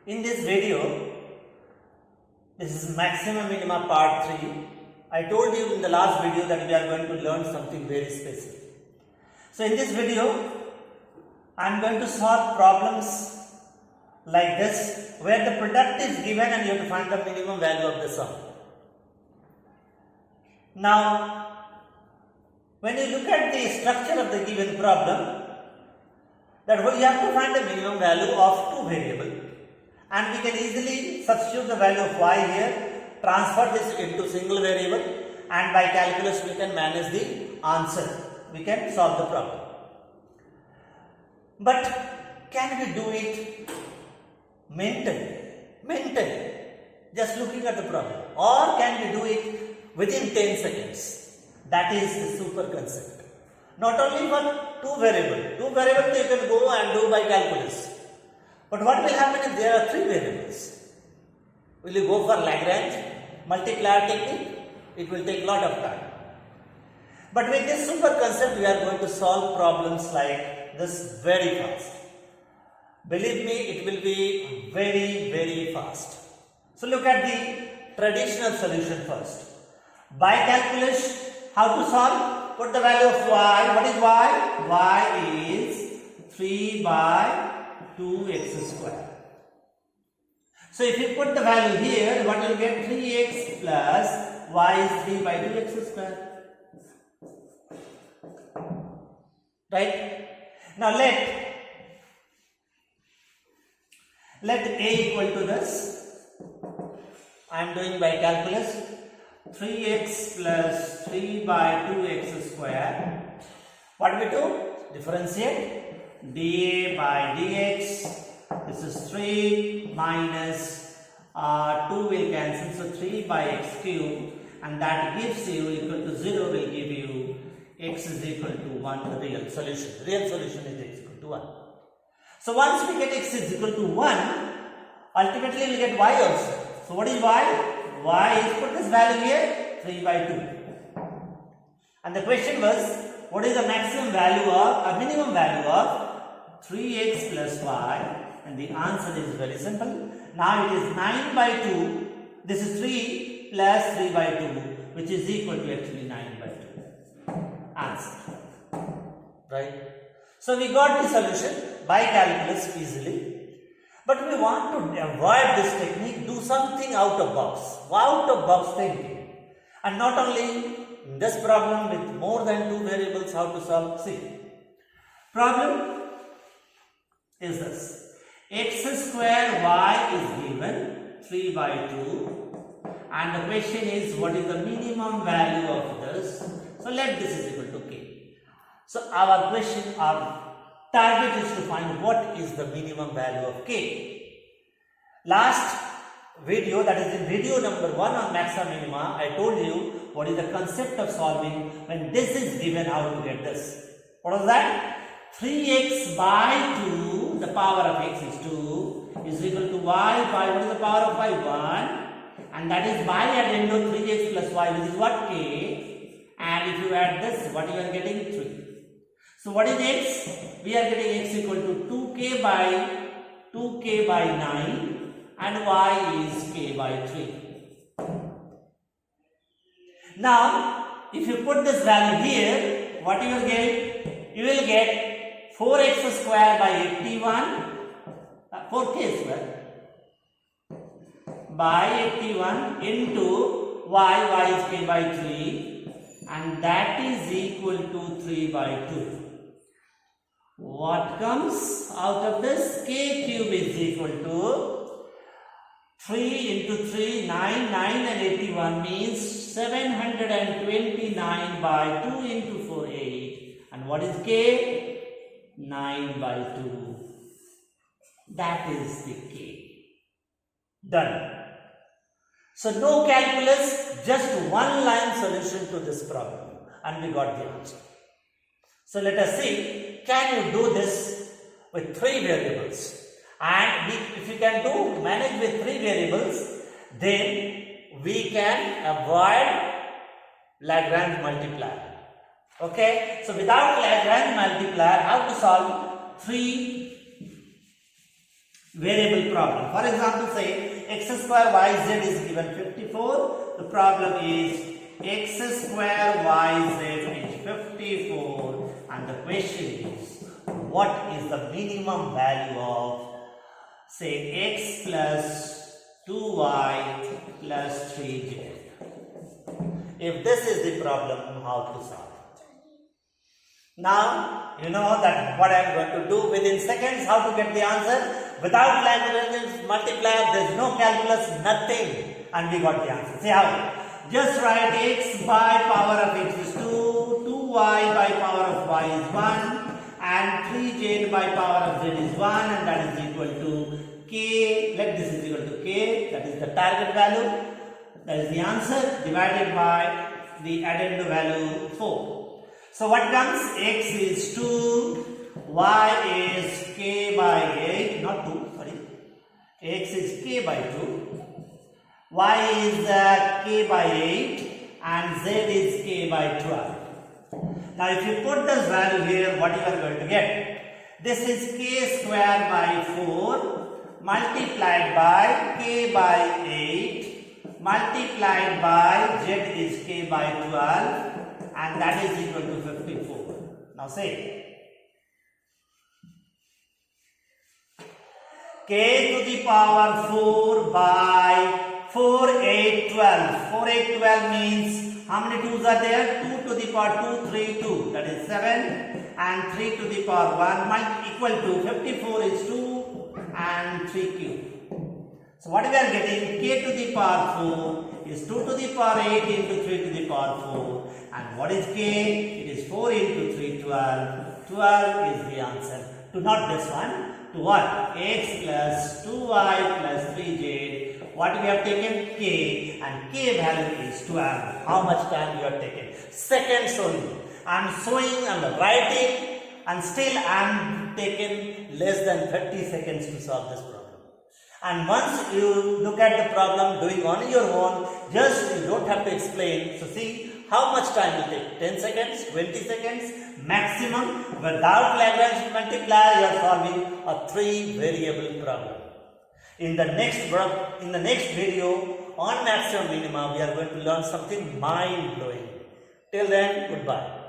In this video, this is maximum minima part 3. I told you in the last video that we are going to learn something very special. So in this video, I am going to solve problems like this where the product is given and you have to find the minimum value of the sum. Now, when you look at the structure of the given problem, that you have to find the minimum value of two variables. And we can easily substitute the value of y here, transfer this into single variable, and by calculus we can manage the answer. We can solve the problem. But can we do it mentally, just looking at the problem, or can we do it within 10 seconds? That is the super concept. Not only for two variables you can go and do by calculus. But what will happen if there are three variables? Will you go for Lagrange multiplier technique? It will take a lot of time. But with this super concept, we are going to solve problems like this very fast. Believe me, it will be very fast. So look at the traditional solution first. By calculus, how to solve? Put the value of y. What is y? Y is 3 by 2x square. So if you put the value here, what you will get? 3x plus y is 3 by 2x square. Right? Now let a equal to this. I am doing by calculus. 3x plus 3 by 2x square. What we do? Differentiate. dA by dx. This is 3 minus 2 will cancel. So 3 by x cube, and that gives you equal to 0 will give you x is equal to 1, the real solution. The real solution is x equal to 1. So once we get x is equal to 1, ultimately we get y also. So what is y? Y is, put this value here, 3 by 2. And the question was, what is the maximum value of, a minimum value of 3x plus y? And the answer is very simple. Now it is 9 by 2. This is 3 plus 3 by 2, which is equal to actually 9 by 2. Answer. Right? So we got the solution by calculus easily. But we want to avoid this technique, do something out of box thinking. And not only in this problem with more than two variables, how to solve. See, problem is this. X square y is given 3 by 2. And the question is, what is the minimum value of this? So let this is equal to k. So our question, our target is to find what is the minimum value of k. Last video, that is in video number 1 on maxima minima, I told you what is the concept of solving when this is given, how to get this. What was that? 3x by 2, the power of x is 2, is equal to y by, what is the power of y? 1. And that is by addendo 3x plus y, which is what? K. And if you add this, what you are getting? 3. So what is x? We are getting x equal to 2k by 9, and y is k by 3. Now, if you put this value here, what you will get? You will get 4x square by 81, 4k square by 81 into y is k by 3, and that is equal to 3 by 2. What comes out of this? K cube is equal to 3 into 3, 9, 9 and 81 means 729 by 2 into 4, 8. And what is K? 9 by 2. That is the K. Done. So no calculus, just one line solution to this problem. And we got the answer. So let us see, can you do this with three variables? And if you can manage with three variables, then we can avoid Lagrange multiplier. Okay, so without Lagrange multiplier, how to solve three variable problem. For example, say x square yz is given 54. The problem is x square yz is 54, and the question is what is the minimum value of say x plus 2y plus 3z. If this is the problem, how to solve it? Now you know that what I am going to do within seconds, how to get the answer. Without Lagrange's multiplier, there is no calculus, nothing, and we got the answer. See how? Just write x by power of x is 2, 2y by power of y is 1, and 3z by power of z is 1, and that is equal to k. Let this is equal to k, that is the target value, that is the answer, divided by the addend value 4. So what comes? X is 2, y is k by 8, not 2, sorry. X is k by 2, y is k by 8, and z is k by 12. Now if you put this value here, what you are going to get? This is k square by 4 multiplied by k by 8 multiplied by z is k by 12, and that is equal to 54. Now say k to the power 4 by 4, 8, 12. 4, 8, 12 means how many 2's are there? 2 to the power 2, 3, 2. That is 7. And 3 to the power 1 equal to 54 is 2 and 3 cube. So what we are getting? K to the power 4 is 2 to the power 8 into 3 to the power 4. And what is K? It is 4 into 3, 12. 12 is the answer. To not this one. To what? X plus 2y plus 3z. What we have taken? K, and K value is 12. How much time you have taken? Seconds only. I am showing and writing, and still I am taking less than 30 seconds to solve this problem. And once you look at the problem doing on your own, just you don't have to explain. So see how much time you take? 10 seconds, 20 seconds maximum. Without Lagrange multiplier, you are solving a 3 variable problem. In the next video on maximum minima, we are going to learn something mind blowing. Till then, goodbye.